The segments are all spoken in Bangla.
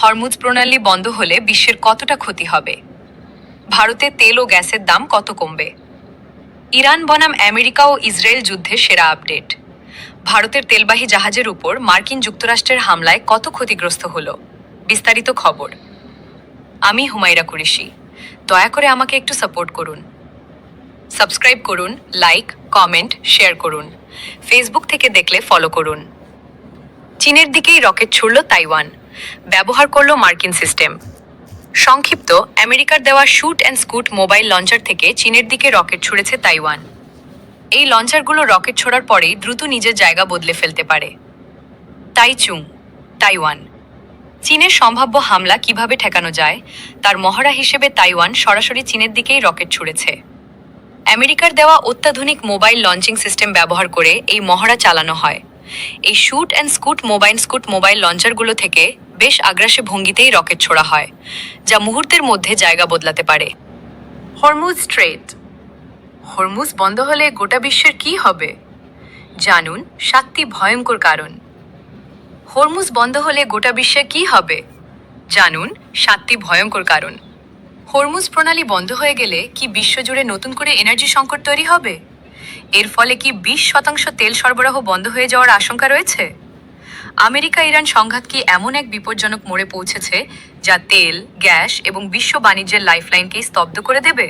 হরমুজ প্রণালী বন্ধ হলে বিশ্বের কতটা ক্ষতি হবে? ভারতে তেল ও গ্যাসের দাম কত কমবে? ইরান বনাম আমেরিকা ও ইসরায়েল যুদ্ধের সেরা আপডেট। ভারতের তেলবাহী জাহাজের উপর মার্কিন যুক্তরাষ্ট্রের হামলায় কত ক্ষতিগ্রস্ত হলো, বিস্তারিত খবর। আমি হুমায়রা কুরেশি। দয়া করে আমাকে একটু সাপোর্ট করুন। সাবস্ক্রাইব করুন, লাইক, কমেন্ট, শেয়ার করুন। ফেসবুক থেকে দেখলে ফলো করুন। চীনের দিকেই রকেট ছুড়ল তাইওয়ান, ব্যবহার করলো মার্কিন সিস্টেম। সংক্ষিপ্ত, আমেরিকার দেওয়া shoot and scoot mobile launcher থেকে চীনের দিকে রকেট ছুড়েছে তাইওয়ান। এই লঞ্চারগুলো রকেট ছোড়ার পরেই দ্রুত নিজের জায়গা বদলে ফেলতে পারে। Taichung, Taiwan. চীনের সম্ভাব্য হামলা কিভাবে ঠেকানো যায় তার মহড়া হিসেবে তাইওয়ান সরাসরি চীনের দিকেই রকেট ছুড়েছে। আমেরিকার দেওয়া অত্যাধুনিক মোবাইল লঞ্চিং সিস্টেম ব্যবহার করে এই মহড়া চালানো হয়। এই শুট অ্যান্ড স্কুট মোবাইল লঞ্চারগুলো থেকে বেশ আগ্রাসী ভঙ্গিতেই রকেট ছোড়া হয়, যা মুহূর্তের মধ্যে জায়গা বদলাতে পারে। Hormuz straight. হরমুজ বন্ধ হলে গোটা বিশ্বের কি হবে? জানুন 7টি ভয়ঙ্কর কারণ। হরমুজ বন্ধ হলে গোটা বিশ্বে কি হবে? জানুন 7টি ভয়ঙ্কর কারণ। হরমুজ প্রণালী বন্ধ হয়ে গেলে কি বিশ্বজুড়ে নতুন করে এনার্জি সংকট তৈরি হবে? এর ফলে কি 20% তেল সরবরাহ বন্ধ হয়ে যাওয়ার আশঙ্কা রয়েছে? আমেরিকা ইরান সংঘাত কি এমন এক বিপজ্জনক মোড়ে পৌঁছেছে যা তেল, গ্যাস এবং বিশ্ব বাণিজ্যের লাইফলাইনকেই স্তব্ধ করে দেবে?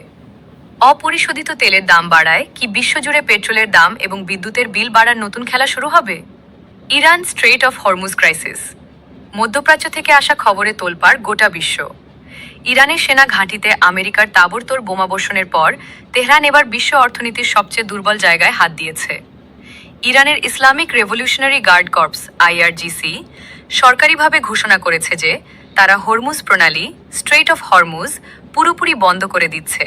অপরিশোধিত তেলের দাম বাড়ায় কি বিশ্বজুড়ে পেট্রোলের দাম এবং বিদ্যুতের বিল বাড়ার নতুন খেলা শুরু হবে? Iran strait of Hormuz crisis. মধ্যপ্রাচ্য থেকে আসা খবরে তোলপাড় গোটা বিশ্ব। ইরানের সেনা ঘাঁটিতে আমেরিকার তাবড়তোড় বোমাবর্ষণের পর তেহরান এবার বিশ্ব অর্থনীতির সবচেয়ে দুর্বল জায়গায় হাত দিয়েছে। ইরানের Islamic Revolutionary Guard Corps IRGC সরকারিভাবে ঘোষণা করেছে যে তারা হরমুজ প্রণালী স্ট্রেট অফ হরমুজ পুরোপুরি বন্ধ করে দিচ্ছে।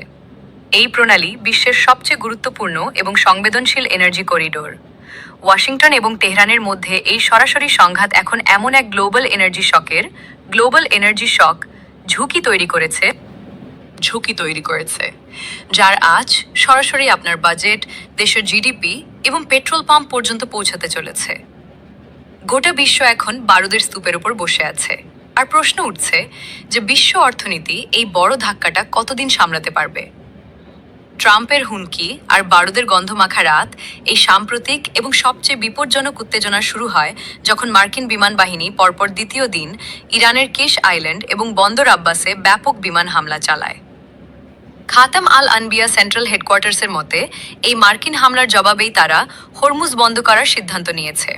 এই প্রণালী বিশ্বের সবচেয়ে গুরুত্বপূর্ণ এবং সংবেদনশীল এনার্জি করিডোর। ওয়াশিংটন এবং তেহরানের মধ্যে এই সরাসরি সংঘাত এখন এমন এক গ্লোবাল এনার্জি শক ঝুঁকি তৈরি করেছে, যার আজ সরাসরি আপনার বাজেট, দেশের জিডিপি এবং পেট্রোল পাম্প পর্যন্ত পৌঁছাতে চলেছে। গোটা বিশ্ব এখন বারুদের স্তূপের উপর বসে আছে, আর প্রশ্ন উঠছে যে বিশ্ব অর্থনীতি এই বড় ধাক্কাটা কতদিন সামলাতে পারবে। ট্রাম্পের হুমকি আর বারুদের গন্ধমাখা রাত, এই সাম্প্রতিক এবং সবচেয়ে বিপজ্জনক উত্তেজনা শুরু হয় যখন মার্কিন বিমান বাহিনী পরপর দ্বিতীয় দিন ইরানের কেশ আইল্যান্ড এবং বন্দর আব্বাসে ব্যাপক বিমান হামলা চালায়। খাতাম আল আনবিয়া সেন্ট্রাল হেডকোয়ার্টার্সের মতে এই মার্কিন হামলার জবাবেই তারা হরমুজ বন্ধ করার সিদ্ধান্ত নিয়েছে।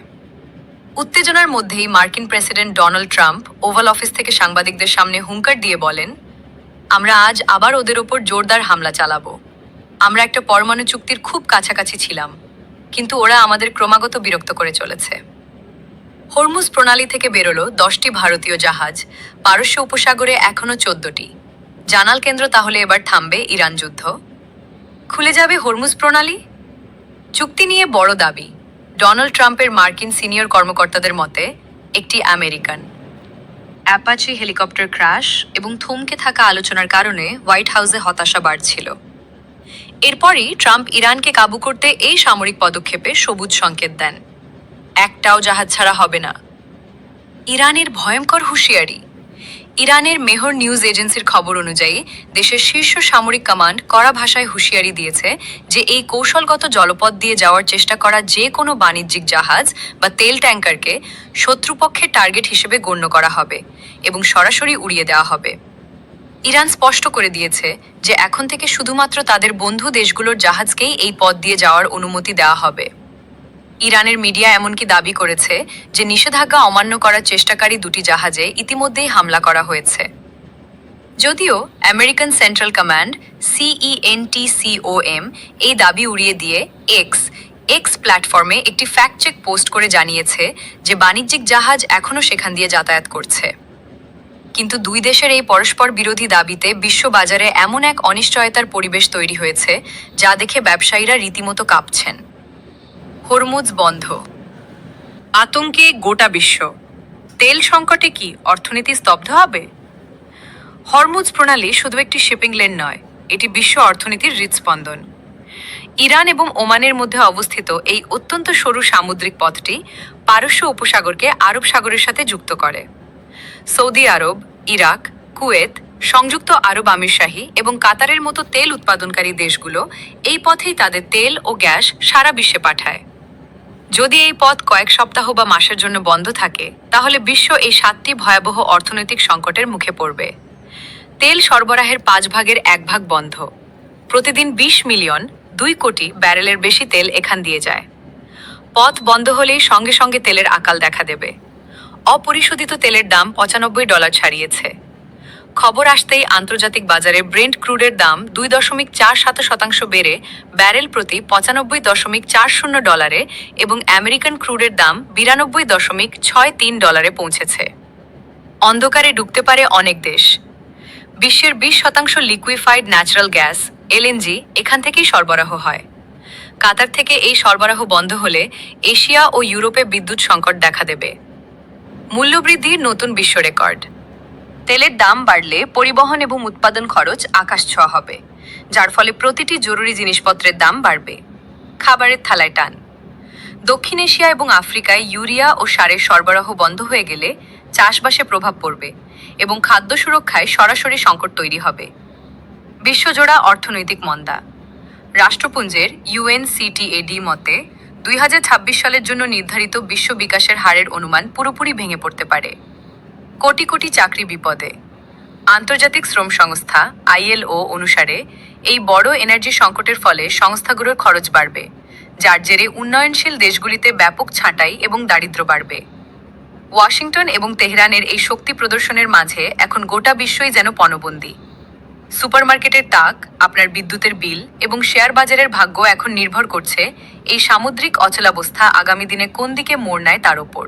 উত্তেজনার মধ্যেই মার্কিন president Donald Trump oval office থেকে সাংবাদিকদের সামনে হুঙ্কার দিয়ে বলেন, আমরা আজ আবার ওদের ওপর জোরদার হামলা চালাবো। আমরা একটা পরমাণু চুক্তির খুব কাছাকাছি ছিলাম, কিন্তু ওরা আমাদের ক্রমাগত বিরক্ত করে চলেছে। হরমুজ প্রণালী থেকে বেরোলো 10টি ভারতীয় জাহাজ, পারস্য উপসাগরে এখনো 14টি। জানাল কেন্দ্র তাহলে এবার থামবে ইরান যুদ্ধ? খুলে যাবে হরমুজ প্রণালী? চুক্তি নিয়ে বড় দাবি। ডোনাল্ড ট্রাম্পের মার্কিন সিনিয়র কর্মকর্তাদের মতে একটি আমেরিকান অ্যাপাচি হেলিকপ্টার ক্র্যাশ এবং থমকে থাকা আলোচনার কারণে হোয়াইট হাউসে হতাশা বাড়ছিল। এরপরই ট্রাম্প ইরানকে কাবু করতে এই সামরিক পদক্ষেপে সবুজ সংকেত দেন। একটাও জাহাজ ছাড়া হবে না। ইরানের ভয়ঙ্কর হুঁশিয়ারি। ইরানের মেহর নিউজ এজেন্সির খবর অনুযায়ী দেশের শীর্ষ সামরিক কমান্ড কড়া ভাষায় হুঁশিয়ারি দিয়েছে যে এই কৌশলগত জলপথ দিয়ে যাওয়ার চেষ্টা করা যে কোনো বাণিজ্যিক জাহাজ বা তেল ট্যাঙ্কারকে শত্রুপক্ষের টার্গেট হিসেবে গণ্য করা হবে এবং সরাসরি উড়িয়ে দেওয়া হবে। ইরান স্পষ্ট করে দিয়েছে যে এখন থেকে শুধুমাত্র তাদের বন্ধু দেশগুলোর জাহাজকেই এই পথ দিয়ে যাওয়ার অনুমতি দেওয়া হবে। ইরানের মিডিয়া এমনকি দাবি করেছে যে নিষেধাজ্ঞা অমান্য করার চেষ্টাকারী 2টি জাহাজে ইতিমধ্যেই হামলা করা হয়েছে। যদিও আমেরিকান সেন্ট্রাল কমান্ড CENTCOM এই দাবি উড়িয়ে দিয়ে এক্স প্ল্যাটফর্মে একটি ফ্যাক্ট চেক পোস্ট করে জানিয়েছে যে বাণিজ্যিক জাহাজ এখনও সেখান দিয়ে যাতায়াত করছে। কিন্তু দুই দেশের এই পরস্পর বিরোধী দাবিতে বিশ্ববাজারে এমন এক অনিশ্চয়তার পরিবেশ তৈরি হয়েছে যা দেখে ব্যবসায়ীরা রীতিমতো কাঁপছেন। হরমুজ বন্ধ, আতঙ্কে গোটা বিশ্ব। তেল সংকটে কি অর্থনীতি স্তব্ধ হবে? হরমুজ প্রণালী শুধু একটি শিপিং লেন নয়, এটি বিশ্ব অর্থনীতির হৃদস্পন্দন। ইরান এবং ওমানের মধ্যে অবস্থিত এই অত্যন্ত সরু সামুদ্রিক পথটি পারস্য উপসাগরকে আরব সাগরের সাথে যুক্ত করে। সৌদি আরব, ইরাক, কুয়েত, সংযুক্ত আরব আমিরশাহী এবং কাতারের মতো তেল উৎপাদনকারী দেশগুলো এই পথেই তাদের তেল ও গ্যাস সারা বিশ্বে পাঠায়। যদি এই পথ কয়েক সপ্তাহ বা মাসের জন্য বন্ধ থাকে, তাহলে বিশ্ব এই 7টি ভয়াবহ অর্থনৈতিক সংকটের মুখে পড়বে। তেল সরবরাহের 5 ভাগের 1 ভাগ বন্ধ। প্রতিদিন 20 মিলিয়ন 2 কোটি ব্যারেলের বেশি তেল এখান দিয়ে যায়। পথ বন্ধ হলেই সঙ্গে সঙ্গে তেলের আকাল দেখা দেবে। অপরিশোধিত তেলের দাম $95 ছাড়িয়েছে। খবর আসতেই আন্তর্জাতিক বাজারে ব্রেন্ট ক্রুডের দাম 2.47% বেড়ে ব্যারেল প্রতি $95.40 এবং আমেরিকান ক্রুডের দাম $92.63 পৌঁছেছে। অন্ধকারে ডুবতে পারে অনেক দেশ। বিশ্বের 20% লিকুইফাইড ন্যাচারাল গ্যাস এলএনজি এখান থেকেই সরবরাহ হয়। কাতার থেকে এই সরবরাহ বন্ধ হলে এশিয়া ও ইউরোপে বিদ্যুৎ সংকট দেখা দেবে। মূল্যবৃদ্ধির নতুন বিশ্ব রেকর্ড। তেলের দাম বাড়লে পরিবহন এবং উৎপাদন খরচ আকাশ ছোঁয়া হবে, যার ফলে প্রতিটি জরুরি জিনিসপত্রের দাম বাড়বে। খাবারের থালায় টান। দক্ষিণ এশিয়া এবং আফ্রিকায় ইউরিয়া ও সারের সরবরাহ বন্ধ হয়ে গেলে চাষবাসে প্রভাব পড়বে এবং খাদ্য সুরক্ষায় সরাসরি সংকট তৈরি হবে। বিশ্বজোড়া অর্থনৈতিক মন্দা। রাষ্ট্রপুঞ্জের UNCTAD মতে 2026 সালের জন্য নির্ধারিত বিশ্ব বিকাশের হারের অনুমান পুরোপুরি ভেঙে পড়তে পারে। কোটি কোটি চাকরি বিপদে। আন্তর্জাতিক শ্রম সংস্থা ILO অনুসারে এই বড় এনার্জি সংকটের ফলে সংস্থাগুলোর খরচ বাড়বে, যার জেরে উন্নয়নশীল দেশগুলিতে ব্যাপক ছাঁটাই এবং দারিদ্র্য বাড়বে। ওয়াশিংটন এবং তেহরানের এই শক্তি প্রদর্শনের মাঝে এখন গোটা বিশ্বই যেন পণবন্দী। সুপারমার্কেটের তাক, আপনার বিদ্যুতের বিল এবং শেয়ার বাজারের ভাগ্য এখন নির্ভর করছে এই সামুদ্রিক অচলাবস্থা আগামী দিনে কোন দিকে মোড় নেয় তার ওপর।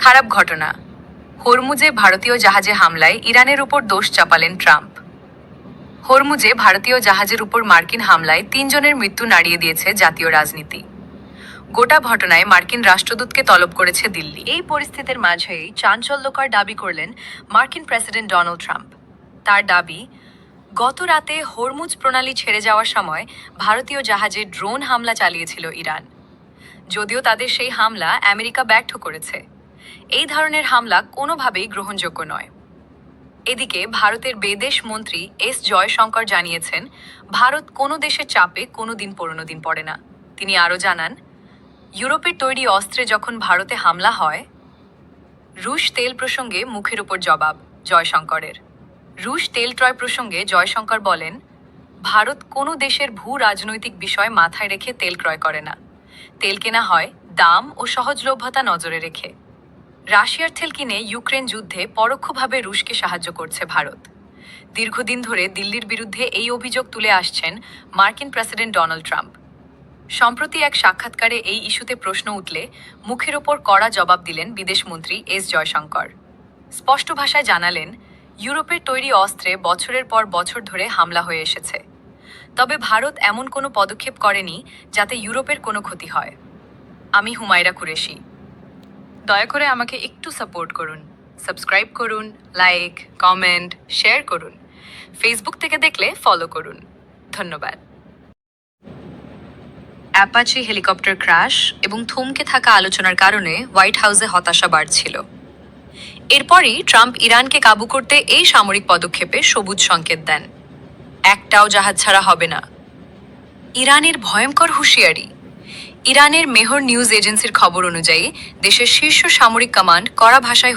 খারাপ ঘটনা। হরমুজে ভারতীয় জাহাজে হামলায় ইরানের উপর দোষ চাপালেন ট্রাম্প। হরমুজে ভারতীয় জাহাজের উপর মার্কিন হামলায় 3 জনের মৃত্যু নাড়িয়ে দিয়েছে জাতীয় রাজনীতি। গোটা ঘটনায় মার্কিন রাষ্ট্রদূতকে তলব করেছে দিল্লি। এই পরিস্থিতির মাঝেই চাঞ্চল্যকর দাবি করলেন মার্কিন প্রেসিডেন্ট ডোনাল্ড ট্রাম্প। তার দাবি, গত রাতে হরমুজ প্রণালী ছেড়ে যাওয়ার সময় ভারতীয় জাহাজে ড্রোন হামলা চালিয়েছিল ইরান। যদিও তাদের সেই হামলা আমেরিকা ব্যর্থ করেছে। এই ধরনের হামলা কোনোভাবেই গ্রহণযোগ্য নয়। এদিকে ভারতের বিদেশ মন্ত্রী এস জয়শঙ্কর জানিয়েছেন, ভারত কোনো দেশের চাপে কোনোদিন পড়ে না। তিনি আরও জানান, ইউরোপের তৈরি অস্ত্রে যখন ভারতে হামলা হয়। রুশ তেল প্রসঙ্গে মুখের উপর জবাব জয়শঙ্করের। রুশ তেল ক্রয় প্রসঙ্গে জয়শঙ্কর বলেন, ভারত কোনো দেশের ভূ রাজনৈতিক বিষয় মাথায় রেখে তেল ক্রয় করে না। তেল কেনা হয় দাম ও সহজলভ্যতা নজরে রেখে। রাশিয়ার তেল কিনে ইউক্রেন যুদ্ধে পরোক্ষভাবে রুশকে সাহায্য করছে ভারত। দীর্ঘদিন ধরে দিল্লির বিরুদ্ধে এই অভিযোগ তুলে আসছেন মার্কিন প্রেসিডেন্ট ডোনাল্ড ট্রাম্প। সম্প্রতি এক সাক্ষাৎকারে এই ইস্যুতে প্রশ্ন উঠলে মুখের ওপর কড়া জবাব দিলেন বিদেশমন্ত্রী এস জয়শঙ্কর। স্পষ্ট ভাষায় জানালেন, ইউরোপের তৈরি অস্ত্রে বছরের পর বছর ধরে হামলা হয়ে এসেছে। তবে ভারত এমন কোনো পদক্ষেপ করেনি যাতে ইউরোপের কোনো ক্ষতি হয়। আমি হুমায়রা কুরেশি। দয়া করে আমাকে একটু সাপোর্ট করুন। সাবস্ক্রাইব করুন, লাইক, কমেন্ট, শেয়ার করুন। ফেসবুক থেকে দেখলে ফলো করুন। ধন্যবাদ। অ্যাপাচি হেলিকপ্টার ক্র্যাশ এবং থমকে থাকা আলোচনার কারণে হোয়াইট হাউসে হতাশা বাড়ছিল। এরপরই ট্রাম্প ইরানকে কাবু করতে এই সামরিক পদক্ষেপে সবুজ সংকেত দেন। একটাও জাহাজ ছাড়া হবে না। ইরানের ভয়ঙ্কর হুঁশিয়ারি। ইরানের মেহর নিউজ এজেন্সির খবর অনুযায়ী দেশের শীর্ষ সামরিক কমান্ড কড়া ভাষায়